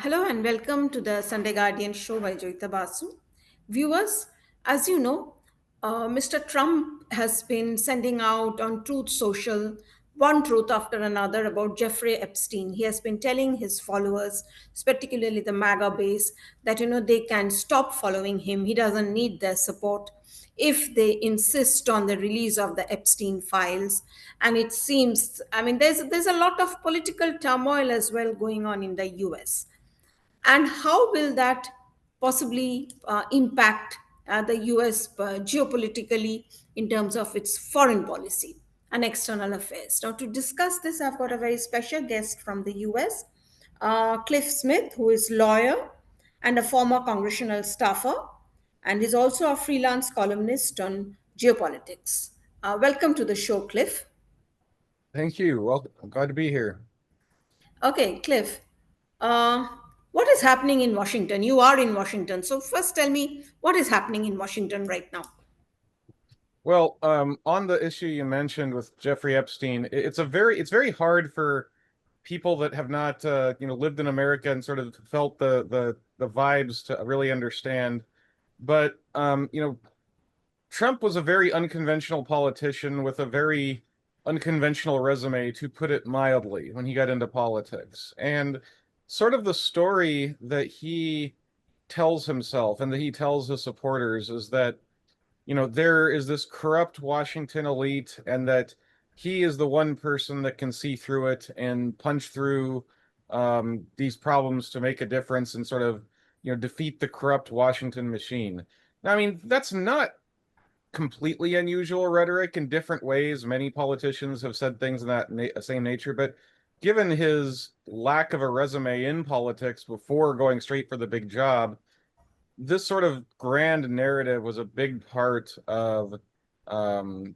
Hello and welcome to the Sunday Guardian show by Joyeeta Basu. Viewers, as you know, Mr. Trump has been sending out on Truth Social one truth after another about Jeffrey Epstein. He has been telling his followers, particularly the MAGA base, that they can stop following him. He doesn't need their support if they insist on the release of the Epstein files. And it seems, I mean, there's a lot of political turmoil as well going on in the US. And how will that possibly impact the US geopolitically in terms of its foreign policy and external affairs? Now, to discuss this, I've got a very special guest from the US, Cliff Smith, who is lawyer and a former congressional staffer, and is also a freelance columnist on geopolitics. Welcome to the show, Cliff. Thank you. Well, I'm glad to be here. Okay, Cliff, uh, what is happening in Washington? You are in Washington. So, first tell me what is happening in Washington right now. Well, on the issue you mentioned with Jeffrey Epstein, it's very hard for people that have not lived in America and sort of felt the vibes to really understand. But Trump was a very unconventional politician with a very unconventional resume, to put it mildly, when he got into politics. And sort of the story that he tells himself and that he tells his supporters is that there is this corrupt Washington elite, and that he is the one person that can see through it and punch through these problems to make a difference and sort of, defeat the corrupt Washington machine. Now, I mean, that's not completely unusual rhetoric. In different ways, many politicians have said things in that same nature, but given his lack of a resume in politics before going straight for the big job, this sort of grand narrative was a big part um,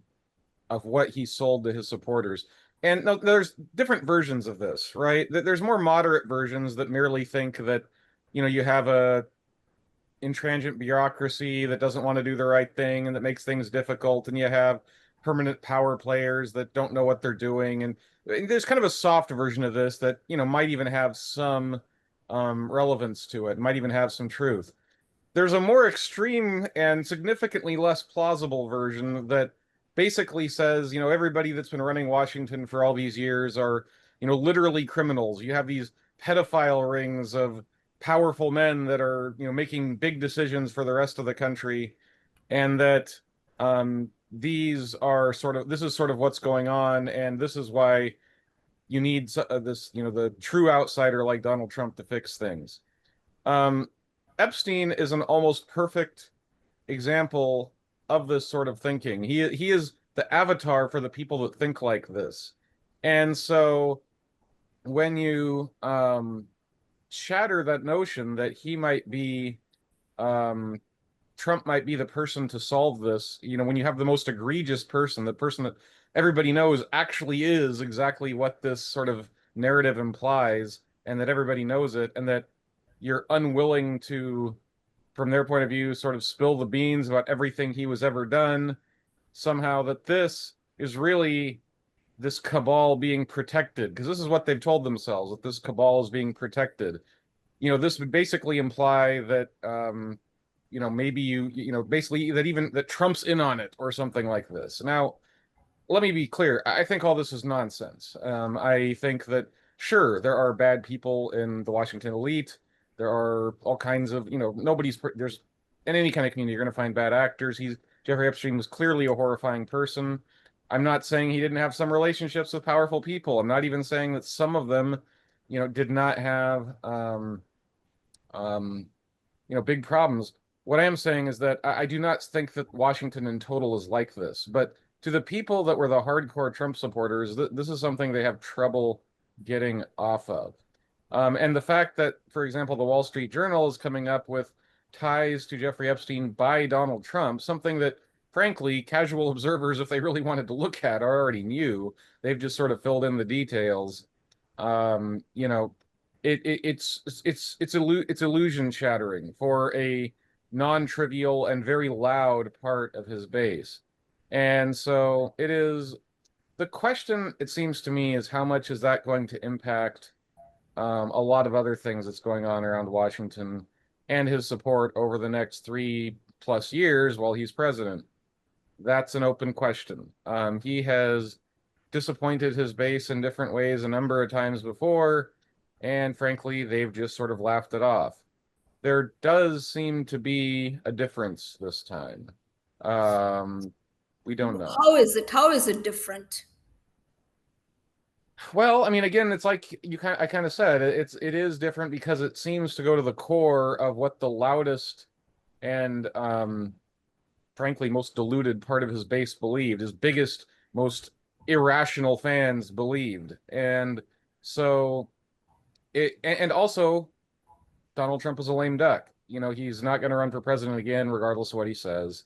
of what he sold to his supporters. And no, there's different versions of this, right? There's more moderate versions that merely think that, you have a intransigent bureaucracy that doesn't want to do the right thing and that makes things difficult, and you have permanent power players that don't know what they're doing. And there's kind of a soft version of this that, might even have some relevance to it, might even have some truth. There's a more extreme and significantly less plausible version that basically says, everybody that's been running Washington for all these years are, literally criminals. You have these pedophile rings of powerful men that are, making big decisions for the rest of the country, and that this is sort of what's going on, and this is why you need this, the true outsider like Donald Trump to fix things. Um, Epstein is an almost perfect example of this sort of thinking. He is the avatar for the people that think like this. And so when you shatter that notion that he might be Trump might be the person to solve this, when you have the most egregious person, the person that everybody knows actually is exactly what this sort of narrative implies, and that everybody knows it, and that you're unwilling to, from their point of view, sort of spill the beans about everything he was ever done, somehow that this is really this cabal being protected, because this is what they've told themselves, that this cabal is being protected. This would basically imply that maybe basically that even that Trump's in on it or something like this. Now, let me be clear. I think all this is nonsense. I think that, sure, there are bad people in the Washington elite. There are all kinds of, there's in any kind of community, you're going to find bad actors. Jeffrey Epstein was clearly a horrifying person. I'm not saying he didn't have some relationships with powerful people. I'm not even saying that some of them, did not have, um, big problems. What I am saying is that I do not think that Washington in total is like this. But to the people that were the hardcore Trump supporters, this is something they have trouble getting off of. And the fact that, for example, the Wall Street Journal is coming up with ties to Jeffrey Epstein by Donald Trump, something that, frankly, casual observers, if they really wanted to look at, already knew. They've just sort of filled in the details. Um, you know, it's illusion shattering for a non-trivial and very loud part of his base. And so the question, it seems to me, is how much is that going to impact a lot of other things that's going on around Washington and his support over the next 3+ years while he's president. That's an open question. He has disappointed his base in different ways a number of times before, and frankly, they've just sort of laughed it off. There does seem to be a difference this time. Um, we don't know. How is it? How is it different? Well, I mean, again, it's like I kind of said, it is different because it seems to go to the core of what the loudest and frankly most deluded part of his base believed, his biggest, most irrational fans believed. And so and also Donald Trump is a lame duck. He's not going to run for president again, regardless of what he says.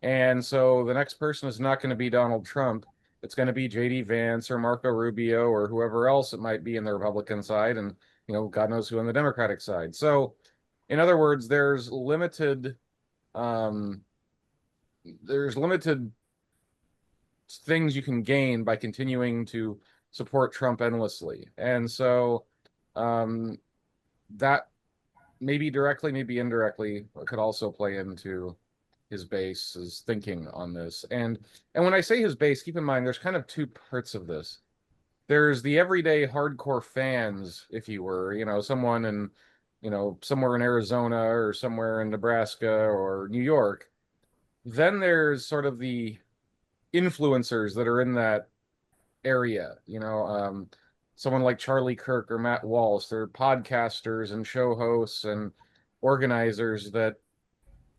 And so the next person is not going to be Donald Trump. It's going to be JD Vance or Marco Rubio or whoever else it might be in the Republican side, and God knows who on the Democratic side. So, in other words, um, there's limited things you can gain by continuing to support Trump endlessly, and so um, that maybe directly, maybe indirectly, could also play into his base's thinking on this. And when I say his base, keep in mind there's kind of two parts of this. There's the everyday hardcore fans, if you were, someone in, somewhere in Arizona or somewhere in Nebraska or New York. Then there's sort of the influencers that are in that area, someone like Charlie Kirk or Matt Walsh. They're podcasters and show hosts and organizers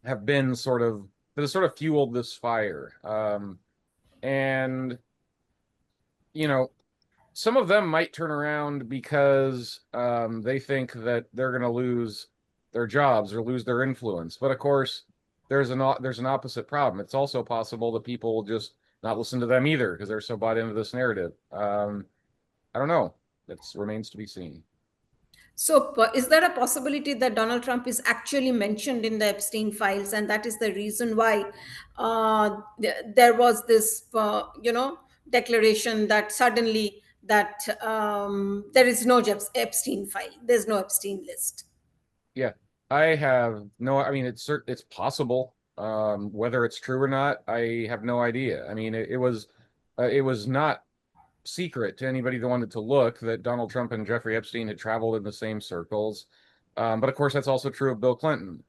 have been sort of that has sort of fueled this fire. And you know, some of them might turn around because they think that they're going to lose their jobs or lose their influence. But of course, there's an opposite problem. It's also possible that people will just not listen to them either because they're so bought into this narrative. I don't know. That remains to be seen. So, is there a possibility that Donald Trump is actually mentioned in the Epstein files, and that is the reason why there was this, declaration that suddenly that there is no Epstein file, there's no Epstein list. Yeah, I have no. I mean, it's possible. Whether it's true or not, I have no idea. I mean, it was not secret to anybody that wanted to look that Donald Trump and Jeffrey Epstein had traveled in the same circles. But of course, that's also true of Bill Clinton.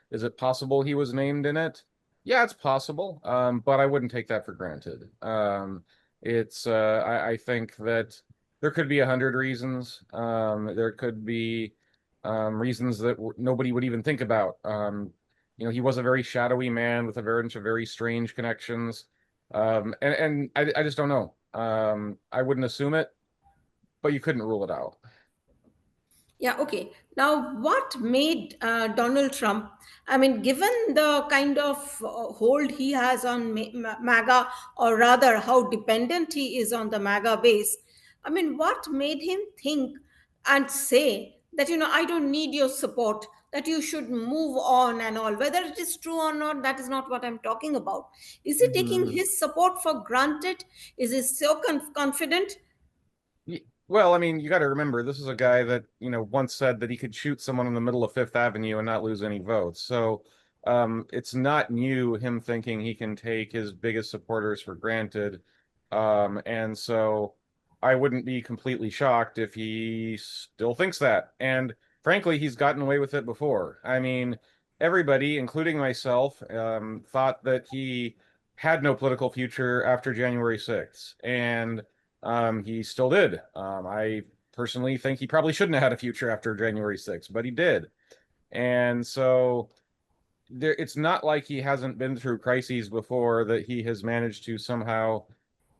Is it possible he was named in it? Yeah, it's possible. But I wouldn't take that for granted. I think that there could be 100 reasons. There could be reasons that nobody would even think about. He was a very shadowy man with a bunch of very strange connections. And I just don't know. I wouldn't assume it, but you couldn't rule it out. Yeah, okay. Now, what made Donald Trump, I mean, given the kind of hold he has on MAGA, or rather how dependent he is on the MAGA base, I mean, what made him think and say that, I don't need your support, that you should move on and all? Whether it is true or not, that is not what I'm talking about. Is he taking Mhm. his support for granted? Is he so confident? Well, I mean, you got to remember, this is a guy that, once said that he could shoot someone in the middle of Fifth Avenue and not lose any votes. So, it's not new, him thinking he can take his biggest supporters for granted. And so I wouldn't be completely shocked if he still thinks that. And frankly, he's gotten away with it before. I mean, everybody, including myself, thought that he had no political future after January 6th. And he still did. I personally think he probably shouldn't have had a future after January 6th, but he did. And so it's not like he hasn't been through crises before that he has managed to somehow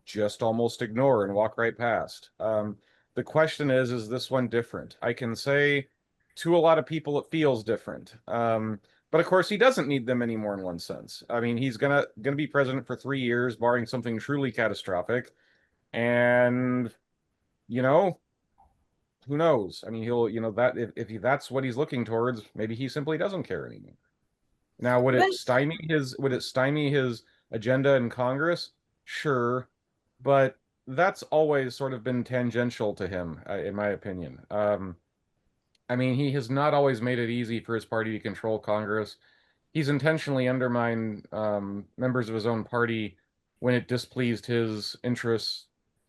just almost ignore and walk right past. The question is this one different? I can say to a lot of people it feels different. But of course, he doesn't need them anymore in one sense. I mean, he's gonna be president for 3 years, barring something truly catastrophic. And you know, who knows? I mean, he'll, that if that's what he's looking towards, maybe he simply doesn't care anymore. Now, Well, would it stymie his agenda in Congress? Sure, but that's always sort of been tangential to him, in my opinion. I mean, he has not always made it easy for his party to control Congress. He's intentionally undermined members of his own party when it displeased his interests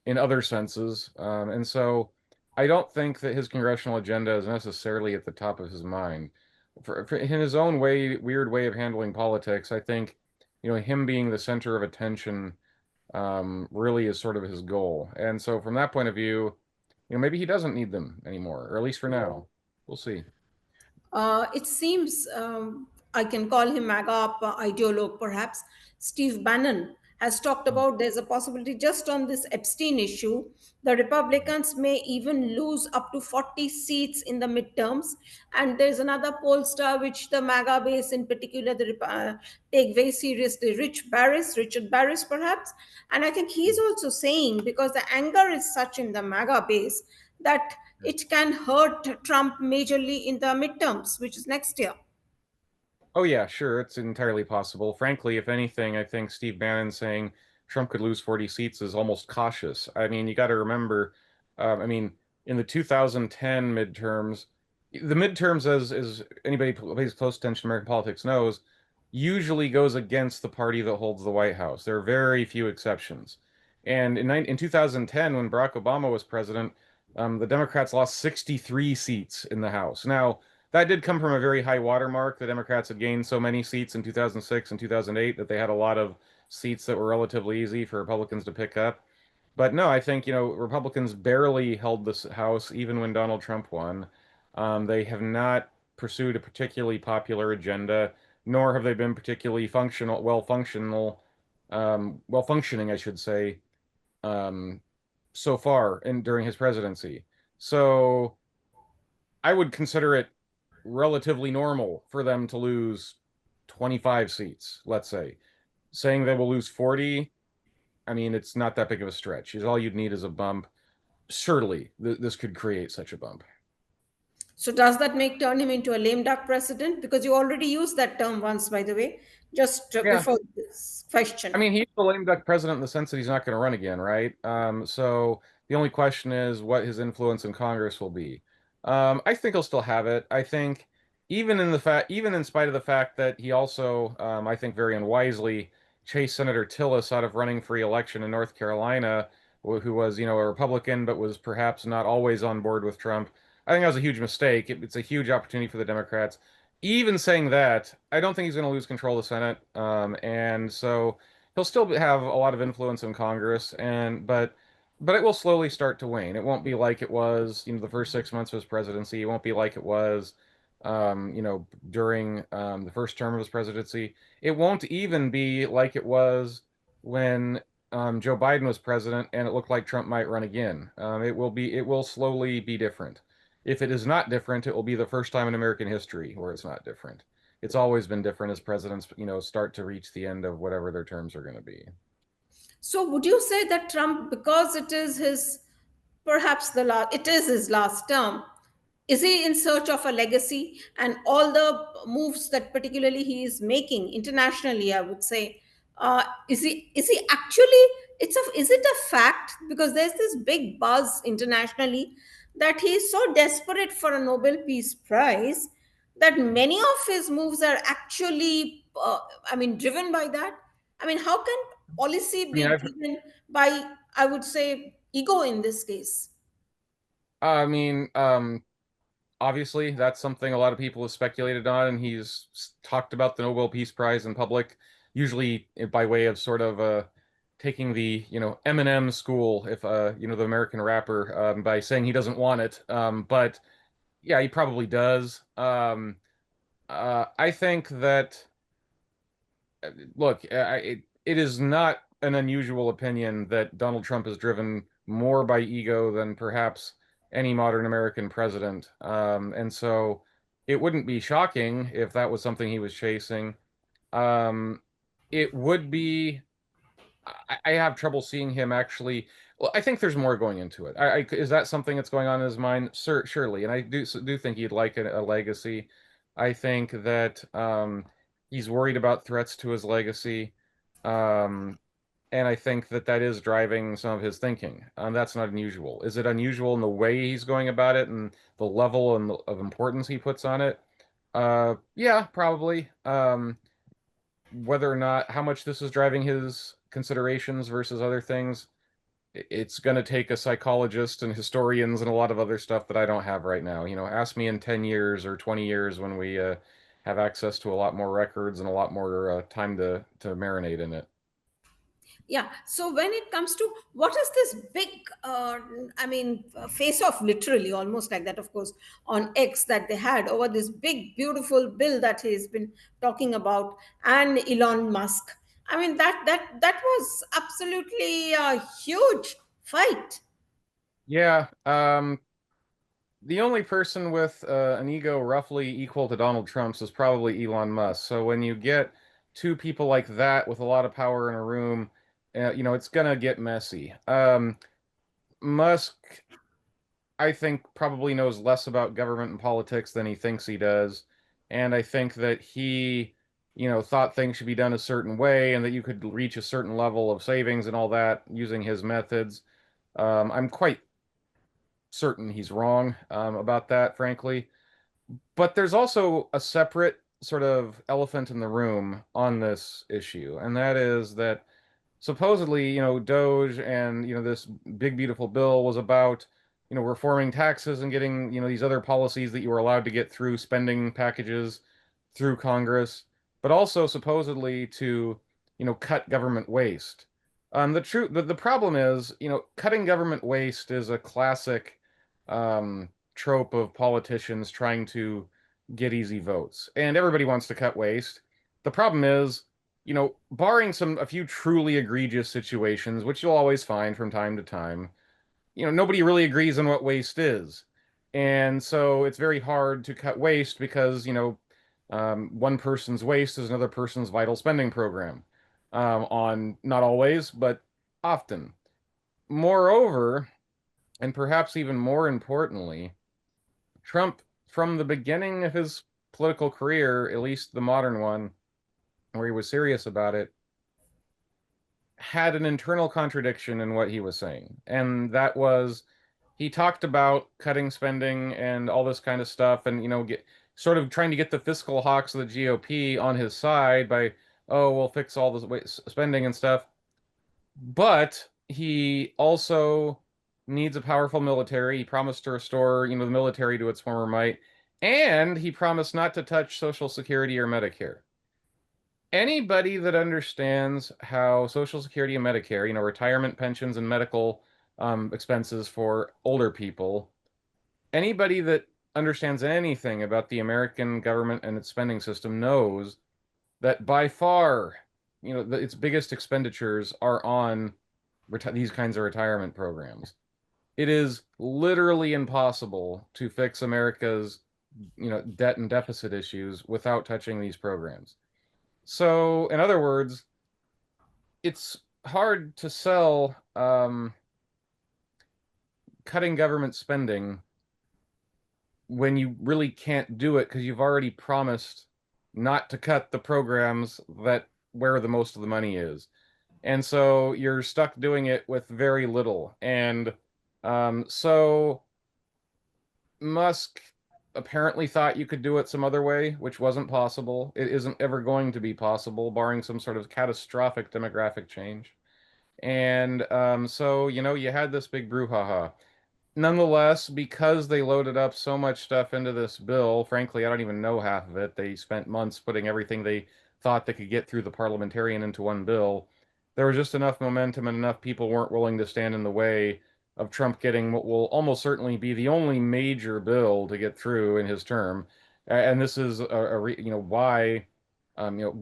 in other senses. And so I don't think that his congressional agenda is necessarily at the top of his mind. In his own way, weird way of handling politics, I think, him being the center of attention really is sort of his goal. And so from that point of view, maybe he doesn't need them anymore, or at least for now. We'll see. It seems I can call him MAGA ideologue, perhaps. Steve Bannon has talked about there's a possibility just on this Epstein issue, the Republicans may even lose up to 40 seats in the midterms. And there's another pollster which the MAGA base, in particular, take very seriously. Richard Barris, perhaps. And I think he's also saying because the anger is such in the MAGA base that it can hurt Trump majorly in the midterms, which is next year. Oh yeah, sure, it's entirely possible. Frankly, if anything, I think Steve Bannon saying Trump could lose 40 seats is almost cautious. I mean, you got to remember, I mean, in the 2010 midterms, the midterms, as anybody who pays close attention to American politics knows, usually goes against the party that holds the White House. There are very few exceptions. And in 2010, when Barack Obama was president, the Democrats lost 63 seats in the House. Now, that did come from a very high watermark. The Democrats had gained so many seats in 2006 and 2008 that they had a lot of seats that were relatively easy for Republicans to pick up. But no, I think, Republicans barely held this House even when Donald Trump won. They have not pursued a particularly popular agenda, nor have they been particularly well functioning, I should say, um, so far and during his presidency. So I would consider it relatively normal for them to lose 25 seats, let's say. Saying they will lose 40, I mean, it's not that big of a stretch. All you'd need is a bump. Surely this could create such a bump. So does that make turn him into a lame duck president? Because you already used that term once, by the way, just Yeah. before this I question. mean, he's the lame duck president in the sense that he's not going to run again, right? So the only question is what his influence in Congress will be. I think he'll still have it. I think even in spite of the fact that he also, I think very unwisely, chased Senator Tillis out of running for re-election in North Carolina, who was, a Republican, but was perhaps not always on board with Trump. I think that was a huge mistake. It's a huge opportunity for the Democrats. Even saying that, I don't think he's going to lose control of the Senate. And so he'll still have a lot of influence in Congress, but it will slowly start to wane. It won't be like it was, the first 6 months of his presidency. It won't be like it was, during the first term of his presidency. It won't even be like it was when Joe Biden was president and it looked like Trump might run again. It will slowly be different. If it is not different, it will be the first time in American history where it's not different. It's always been different as presidents, start to reach the end of whatever their terms are going to be. So would you say that Trump, because it is his, perhaps it is his last term, is he in search of a legacy? And all the moves that particularly he is making internationally, I would say, is he actually, is it a fact? Because there's this big buzz internationally that he is so desperate for a Nobel Peace Prize that many of his moves are actually, driven by that. I mean, how can policy I mean, be driven by, I would say, ego in this case? I mean, obviously that's something a lot of people have speculated on, and he's talked about the Nobel Peace Prize in public, usually by way of sort of taking the Eminem school, if the American rapper, by saying he doesn't want it. But yeah, he probably does. I think that look, it is not an unusual opinion that Donald Trump is driven more by ego than perhaps any modern American president. And so it wouldn't be shocking if that was something he was chasing. Um, it would be, I have trouble seeing him actually. Well, I think there's more going into it. Is that something that's going on in his mind? Surely. And I do think he'd like a legacy. I think that he's worried about threats to his legacy. Um, And I think that that is driving some of his thinking. That's not unusual. Is it unusual in the way he's going about it and the level of importance he puts on it? Yeah, probably. Whether or not how much this is driving his considerations versus other things, it's going to take a psychologist and historians and a lot of other stuff that I don't have right now. Ask me in 10 years or 20 years when we have access to a lot more records and a lot more time to marinate in it. Yeah, so when it comes to what is this big face off, literally almost like that, of course, on X, that they had over this big beautiful bill that he's been talking about, and Elon Musk. I mean, that was absolutely a huge fight. Yeah, the only person with an ego roughly equal to Donald Trump's is probably Elon Musk. So when you get two people like that with a lot of power in a room, it's gonna get messy. Musk, I think, probably knows less about government and politics than he thinks he does, and I think that he, thought things should be done a certain way and that you could reach a certain level of savings and all that using his methods. I'm quite certain he's wrong about that, frankly. But there's also a separate sort of elephant in the room on this issue, and that is that supposedly, Doge and, this big, beautiful bill was about, reforming taxes and getting, these other policies that you were allowed to get through spending packages through Congress, but also supposedly to, cut government waste. The problem is, cutting government waste is a classic trope of politicians trying to get easy votes, and everybody wants to cut waste. The problem is, barring a few truly egregious situations, which you'll always find from time to time, nobody really agrees on what waste is. And so it's very hard to cut waste because, one person's waste is another person's vital spending program, on not always, but often. Moreover, and perhaps even more importantly, Trump, from the beginning of his political career, at least the modern one, where he was serious about it, had an internal contradiction in what he was saying. And that was he talked about cutting spending and all this kind of stuff and, sort of trying to get the fiscal hawks of the GOP on his side by, oh, we'll fix all this spending and stuff. But he also needs a powerful military. He promised to restore, the military to its former might. And he promised not to touch Social Security or Medicare. Anybody that understands how Social Security and Medicare, retirement pensions and medical expenses for older people, anybody that understands anything about the American government and its spending system knows that by far, its biggest expenditures are on these kinds of retirement programs. It is literally impossible to fix America's, debt and deficit issues without touching these programs. So, in other words, it's hard to sell cutting government spending when you really can't do it because you've already promised not to cut the programs that where the most of the money is. And so you're stuck doing it with very little. And so Musk apparently thought you could do it some other way, which wasn't possible. It isn't ever going to be possible, barring some sort of catastrophic demographic change. And so, you had this big brouhaha. Nonetheless, because they loaded up so much stuff into this bill, frankly, I don't even know half of it. They spent months putting everything they thought they could get through the parliamentarian into one bill. There was just enough momentum and enough people weren't willing to stand in the way of Trump getting what will almost certainly be the only major bill to get through in his term. And this is why,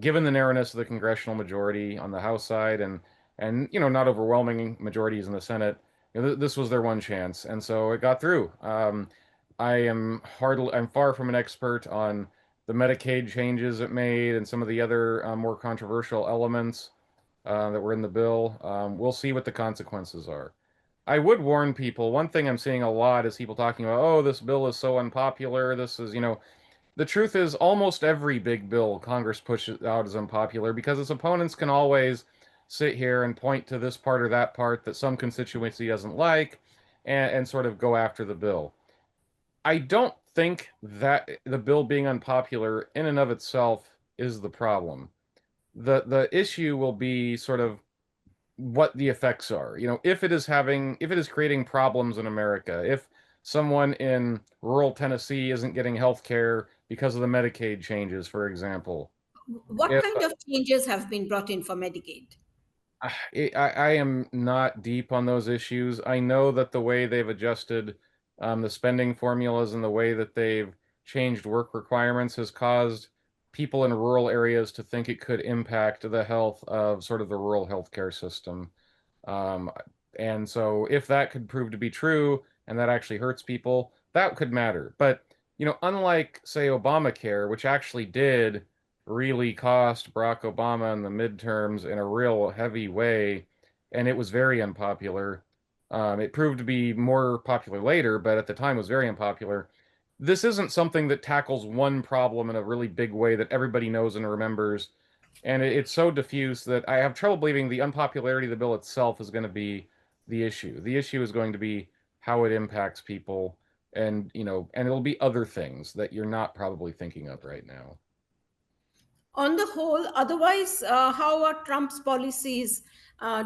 given the narrowness of the congressional majority on the House side and not overwhelming majorities in the Senate, this was their one chance, and so it got through. I'm far from an expert on the Medicaid changes it made and some of the other more controversial elements that were in the bill. We'll see what the consequences are. I would warn people, one thing I'm seeing a lot is people talking about, oh, this bill is so unpopular. This is, the truth is almost every big bill Congress pushes out is unpopular because its opponents can always sit here and point to this part or that part that some constituency doesn't like and sort of go after the bill. I don't think that the bill being unpopular in and of itself is the problem. The issue will be sort of what the effects are. If it is creating problems in America, if someone in rural Tennessee isn't getting health care because of the Medicaid changes, for example. What If kind of changes have been brought in for Medicaid? I am not deep on those issues. I know that the way they've adjusted the spending formulas and the way that they've changed work requirements has caused people in rural areas to think it could impact the health of sort of the rural healthcare system. Um, and so if that could prove to be true and that actually hurts people, that could matter. But, unlike, say, Obamacare, which actually did really cost Barack Obama in the midterms in a real heavy way, and it was very unpopular. It proved to be more popular later, but at the time was very unpopular. This isn't something that tackles one problem in a really big way that everybody knows and remembers, and it's so diffuse that I have trouble believing the unpopularity of the bill itself is going to be the issue. The issue is going to be how it impacts people, and it'll be other things that you're not probably thinking of right now. On the whole, otherwise, how are Trump's policies,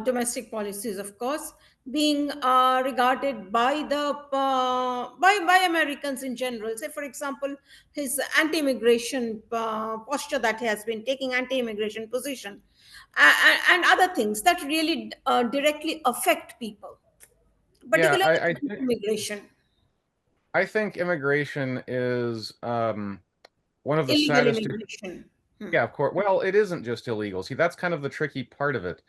domestic policies, of course, being regarded by by Americans in general? Say, for example, his anti-immigration posture that he has been taking, anti-immigration position, and other things that really directly affect people, Yeah, particularly immigration, I think immigration is one of the illegal saddest. immigration. Hmm. Yeah, of course. Well, it isn't just illegal. See, that's kind of the tricky part of it.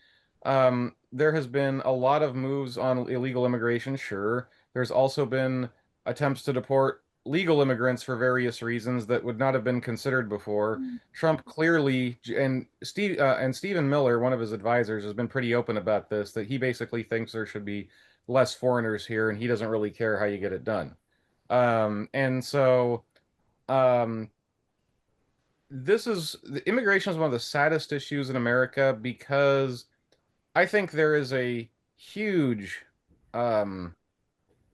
There has been a lot of moves on illegal immigration, sure. There's also been attempts to deport legal immigrants for various reasons that would not have been considered before. Trump clearly, and Stephen Miller, one of his advisors, has been pretty open about this, that he basically thinks there should be less foreigners here, and he doesn't really care how you get it done. And so um, the immigration is one of the saddest issues in America because I think there is a huge um,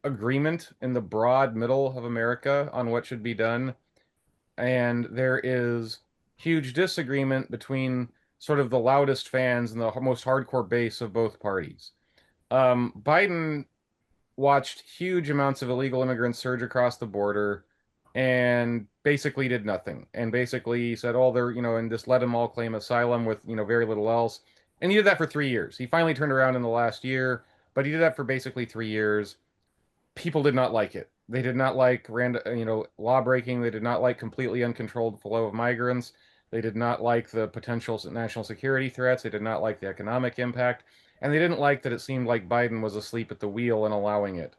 agreement in the broad middle of America on what should be done, and there is huge disagreement between sort of the loudest fans and the most hardcore base of both parties. Biden watched huge amounts of illegal immigrants surge across the border and basically did nothing. And basically said, oh, and just let them all claim asylum with, very little else. And he did that for 3 years. He finally turned around in the last year, but he did that for basically 3 years. People did not like it. They did not like law breaking. They did not like completely uncontrolled flow of migrants. They did not like the potential national security threats. They did not like the economic impact. And they didn't like that it seemed like Biden was asleep at the wheel and allowing it.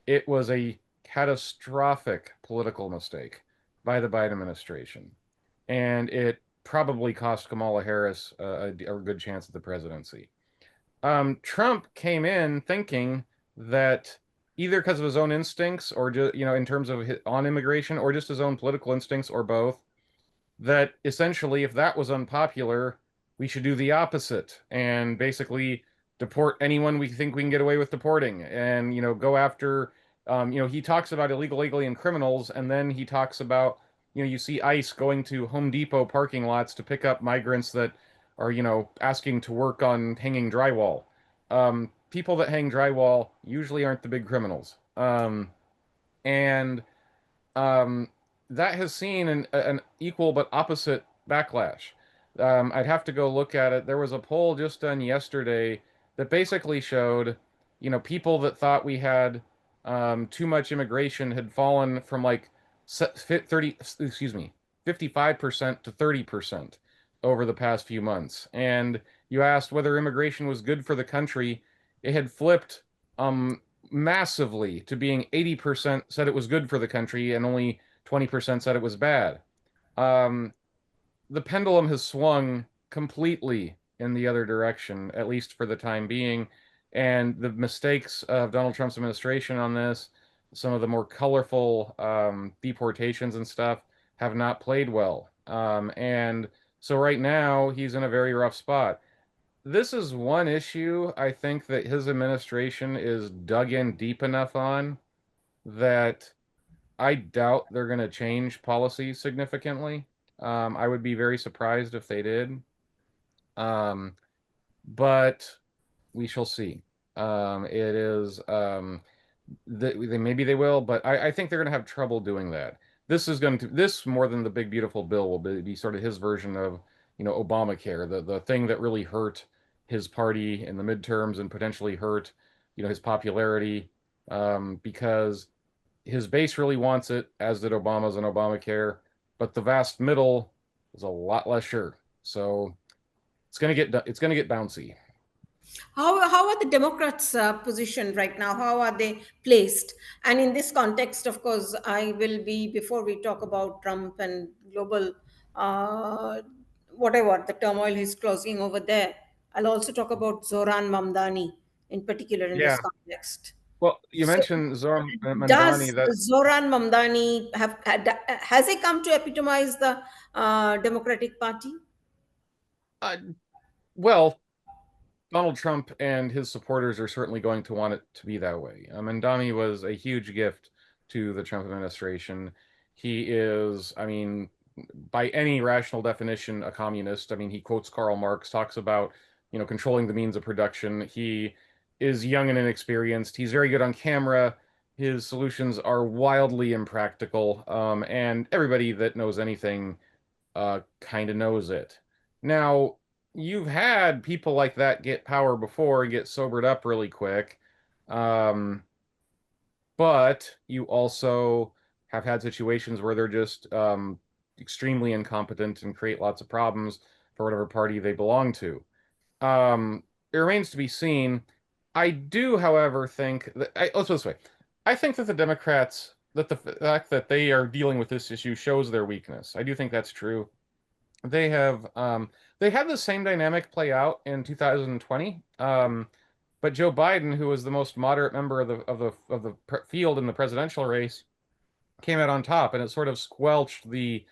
It was a catastrophic political mistake by the Biden administration. And it probably cost Kamala Harris a good chance at the presidency. Trump came in thinking that either because of his own instincts or just, in terms of on immigration or just his own political instincts or both, that essentially, if that was unpopular, we should do the opposite and basically deport anyone we think we can get away with deporting and, go after, he talks about illegal alien criminals and then he talks about, you see ICE going to Home Depot parking lots to pick up migrants that are, asking to work on hanging drywall. People that hang drywall usually aren't the big criminals. And um, that has seen an equal but opposite backlash. I'd have to go look at it. There was a poll just done yesterday that basically showed, people that thought we had too much immigration had fallen from like 30, excuse me, 55% to 30% over the past few months. And you asked whether immigration was good for the country. It had flipped massively to being 80% said it was good for the country and only 20% said it was bad. Um, the pendulum has swung completely in the other direction, at least for the time being. And the mistakes of Donald Trump's administration on this, some of the more colorful deportations and stuff, have not played well. And so right now, he's in a very rough spot. this is one issue I think that his administration is dug in deep enough on that I doubt they're going to change policy significantly. I would be very surprised if they did. Um, but we shall see. It is maybe they will, but I think they're going to have trouble doing that. This more than the big beautiful bill will be sort of his version of Obamacare, the thing that really hurt his party in the midterms and potentially hurt his popularity, because his base really wants it, as did Obama's and Obamacare, but the vast middle is a lot less sure. So it's gonna get bouncy. How are the Democrats positioned right now? How are they placed? And in this context, of course, I will be, before we talk about Trump and global, uh, whatever the turmoil he's causing over there, I'll also talk about Zohran Mamdani in particular in this Yeah. context. Well, you So, mentioned Zohran Mamdani. does That Zohran Mamdani has he come to epitomize the Democratic Party? uh, well, Donald Trump and his supporters are certainly going to want it to be that way. Mamdani was a huge gift to the Trump administration. He is, I mean, by any rational definition, a communist. I mean, he quotes Karl Marx, talks about, controlling the means of production. He is young and inexperienced. He's very good on camera. His solutions are wildly impractical, and everybody that knows anything kind of knows it. Now, you've had people like that get power before and get sobered up really quick. Um, but you also have had situations where they're just extremely incompetent and create lots of problems for whatever party they belong to. It remains to be seen. I do, however, think that let's put it this way. I think that the Democrats, that the fact that they are dealing with this issue shows their weakness. I do think that's true. They had the same dynamic play out in 2020. But Joe Biden, who was the most moderate member of the field in the presidential race, came out on top, and it sort of squelched the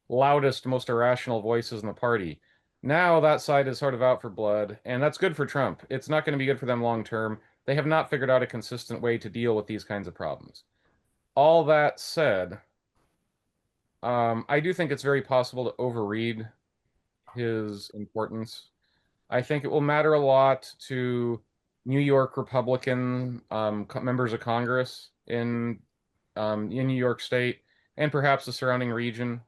loudest, most irrational voices in the party. Now that side is sort of out for blood, and that's good for Trump. It's not going to be good for them long term. They have not figured out a consistent way to deal with these kinds of problems. All that said, I do think it's very possible to overread his importance. I think it will matter a lot to New York Republican members of Congress in New York State and perhaps the surrounding region.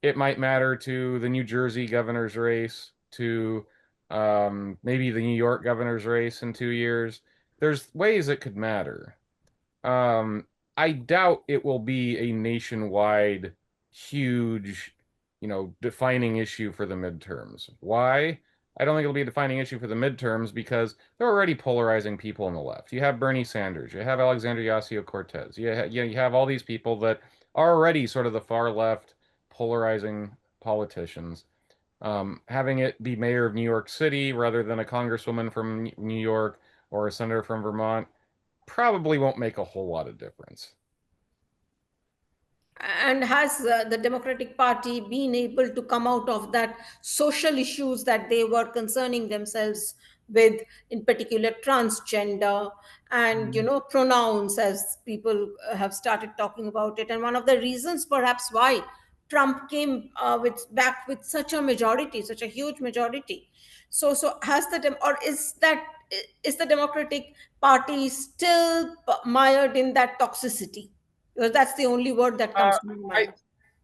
It might matter to the New Jersey governor's race, to maybe the New York governor's race in 2 years. There's ways it could matter. Um, I doubt it will be a nationwide, huge, defining issue for the midterms. Why? I don't think it'll be a defining issue for the midterms because they're already polarizing people on the left. You have Bernie Sanders, you have Alexandria Ocasio-Cortez, you have all these people that are already sort of the far left polarizing politicians. Having it be mayor of New York City rather than a congresswoman from New York or a senator from Vermont probably won't make a whole lot of difference. And has the Democratic Party been able to come out of that social issues that they were concerning themselves with, in particular transgender and pronouns, as people have started talking about it? And one of the reasons perhaps why Trump came with back with such a majority, such a huge majority. So has or is the Democratic Party still mired in that toxicity? Because that's the only word that Uh, comes to my I mind.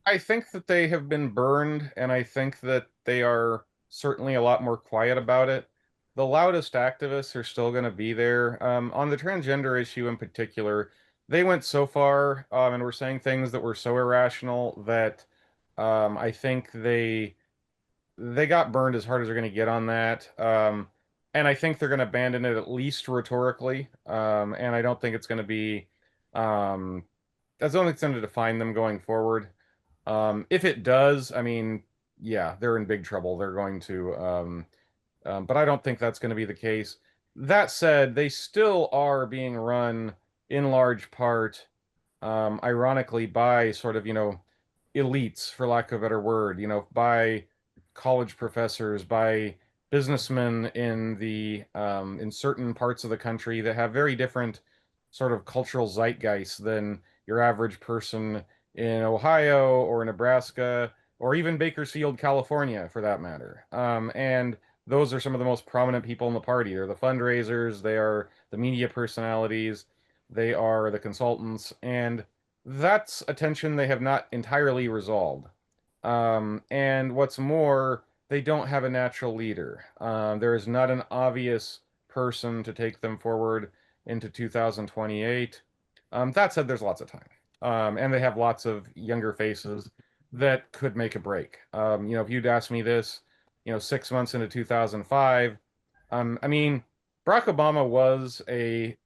I think that they have been burned, and I think that they are certainly a lot more quiet about it. The loudest activists are still going to be there. On the transgender issue in particular, they went so far, and were saying things that were so irrational that I think they got burned as hard as they're going to get on that. And I think they're going to abandon it at least rhetorically. And I don't think it's going to be um, that's the only thing to define them going forward. If it does, I mean, yeah, they're in big trouble. They're going to, but I don't think that's going to be the case. That said, they still are being run in large part, ironically, by sort of, elites, for lack of a better word, by college professors, by businessmen in the in certain parts of the country that have very different sort of cultural zeitgeist than your average person in Ohio or Nebraska or even Bakersfield, California, for that matter. And those are some of the most prominent people in the party. They're the fundraisers, they are the media personalities, they are the consultants, and that's a tension they have not entirely resolved. And what's more, they don't have a natural leader. There is not an obvious person to take them forward into 2028. That said, there's lots of time. And they have lots of younger faces that could make a break. If you'd asked me this, 6 months into 2005, I mean, Barack Obama was a,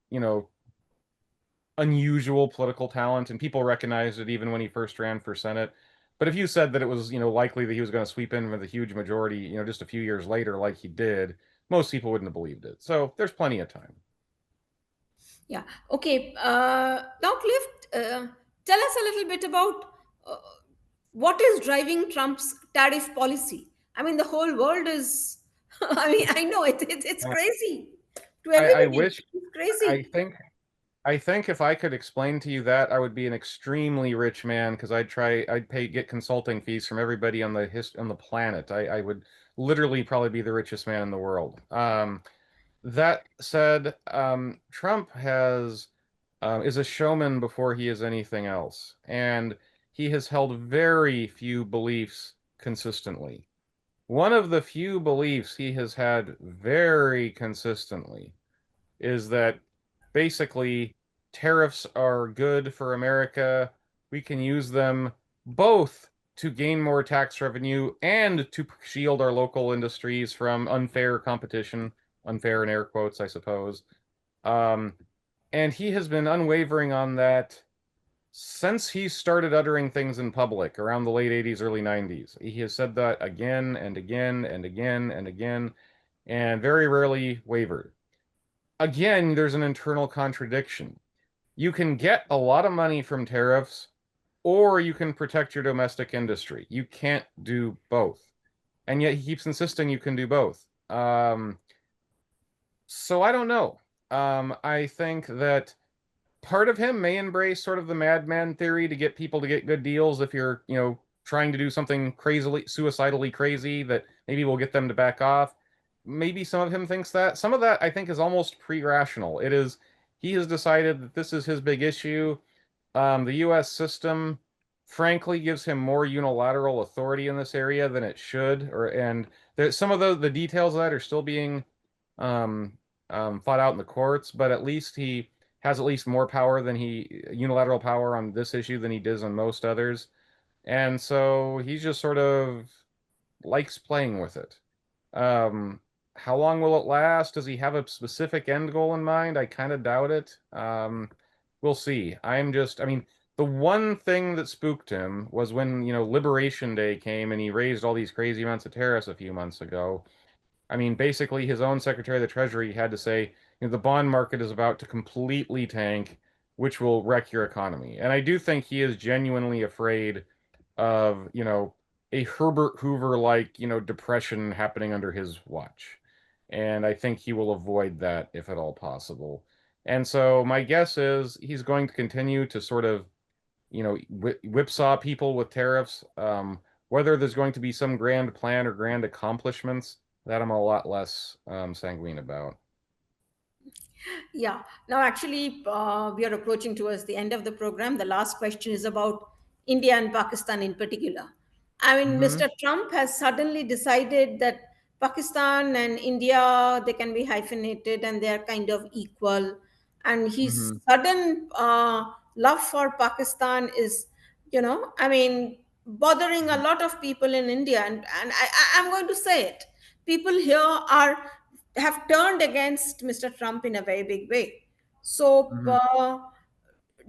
unusual political talent, and people recognized it even when he first ran for Senate. But if you said that it was, likely that he was going to sweep in with a huge majority, just a few years later, like he did, most people wouldn't have believed it. So there's plenty of time. Yeah. Okay. Now, Cliff, tell us a little bit about uh, what is driving Trump's tariff policy. I mean, the whole world is. I mean, I know it's Uh, crazy to I everybody. wish, It's I crazy. think, I think if I could explain to you that, I would be an extremely rich man because get consulting fees from everybody on on the planet. I would literally probably be the richest man in the world. That said, Trump has is a showman before he is anything else, and he has held very few beliefs consistently. One of the few beliefs he has had very consistently is that basically tariffs are good for America. We can use them both to gain more tax revenue and to shield our local industries from unfair competition, unfair in air quotes, I suppose. Um, and he has been unwavering on that since he started uttering things in public around the late 80s, early 90s. He has said that again and again and again and again, and very rarely wavered. Again, there's an internal contradiction. You can get a lot of money from tariffs, or you can protect your domestic industry. You can't do both. And yet he keeps insisting you can do both. So I don't know. I think that part of him may embrace sort of the madman theory to get people to get good deals if you're, trying to do something crazily, suicidally crazy that maybe will get them to back off. Maybe some of him thinks that. Some of that I think is almost pre-rational. He has decided that this is his big issue. The US system, frankly, gives him more unilateral authority in this area than it should, and some of the details of that are still being um, fought out in the courts, but at least he has at least more power than he unilateral power on this issue than he does on most others. And so he's just sort of likes playing with it. Um, how long will it last? Does he have a specific end goal in mind? I kind of doubt it. We'll see. I mean, the one thing that spooked him was when, Liberation Day came and he raised all these crazy amounts of tariffs a few months ago. I mean, basically, his own Secretary of the Treasury had to say, the bond market is about to completely tank, which will wreck your economy. And I do think he is genuinely afraid of, a Herbert Hoover-like, depression happening under his watch. And I think he will avoid that if at all possible. And so my guess is he's going to continue to sort of, whipsaw people with tariffs. Whether there's going to be some grand plan or grand accomplishments, that I'm a lot less sanguine about. Yeah. Now, actually, we are approaching towards the end of the program. The last question is about India and Pakistan in particular. I mean, Mm-hmm. Mr. Trump has suddenly decided that Pakistan and India, they can be hyphenated and they are kind of equal. And his Mm-hmm. sudden love for Pakistan is, I mean, bothering a lot of people in India. And I'm going to say it. People here have turned against Mr. Trump in a very big way. So, Mm-hmm.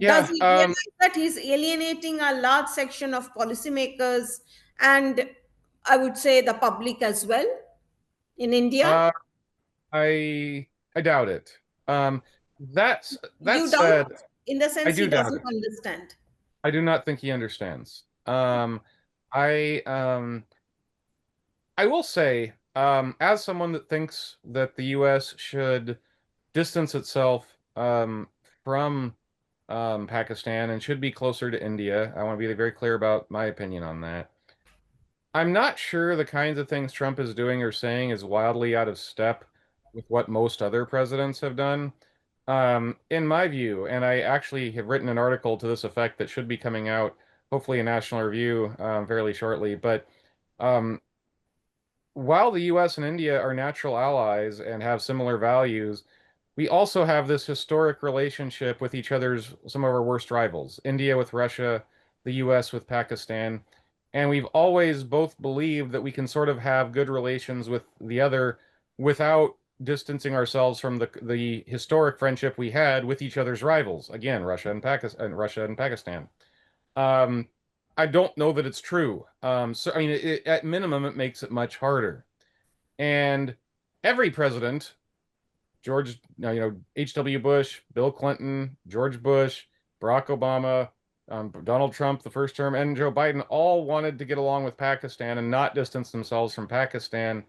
does Yeah. he realize that he's alienating a large section of policymakers and I would say the public as well in India? Uh, I doubt it. Um, that You doubt said, in the I sense he do doubt doesn't it. understand. I do not think he understands. I I will say. As someone that thinks that the U.S. should distance itself from Pakistan and should be closer to India, I want to be very clear about my opinion on that. I'm not sure the kinds of things Trump is doing or saying is wildly out of step with what most other presidents have done. In my view, and I actually have written an article to this effect that should be coming out, hopefully in National Review, fairly shortly. But um, while the US and India are natural allies and have similar values, we also have this historic relationship with each other's, some of our worst rivals, India with Russia, the US with Pakistan. And we've always both believed that we can sort of have good relations with the other without distancing ourselves from the historic friendship we had with each other's rivals. Again, Russia and Pakistan. Um, I don't know that it's true. So I mean, at minimum, it makes it much harder. And every president, George, H.W. Bush, Bill Clinton, George Bush, Barack Obama, Donald Trump, the first term, and Joe Biden, all wanted to get along with Pakistan and not distance themselves from Pakistan,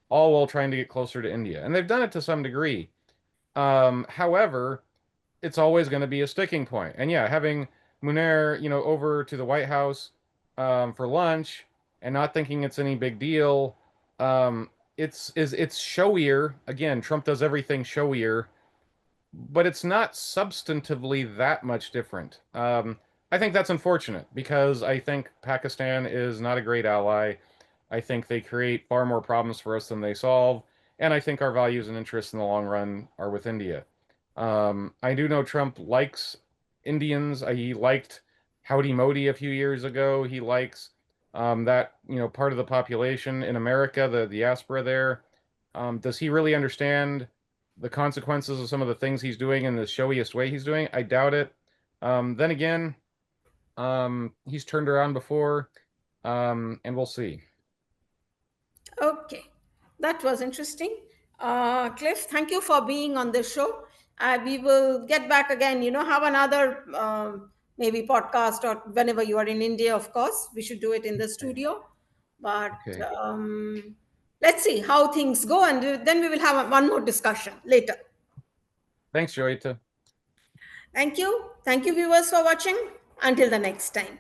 all while trying to get closer to India. And they've done it to some degree. However, it's always going to be a sticking point. And yeah, having Munir, over to the White House for lunch and not thinking it's any big deal, um, it's showier. Again, Trump does everything showier, but it's not substantively that much different. I think that's unfortunate because I think Pakistan is not a great ally. I think they create far more problems for us than they solve, and I think our values and interests in the long run are with India. I do know Trump likes Indians. He liked Howdy Modi a few years ago. He likes that part of the population in America, the diaspora there. Does he really understand the consequences of some of the things he's doing in the showiest way he's doing? I doubt it. Then again, he's turned around before, and we'll see. Okay, that was interesting. Cliff, thank you for being on the show. We will get back again, have another maybe podcast or whenever you are in India, of course. We should do it in the Okay. studio. But Okay. let's see how things go, and then we will have one more discussion later. Thanks, Joyita. Thank you. Thank you, viewers, for watching. Until the next time.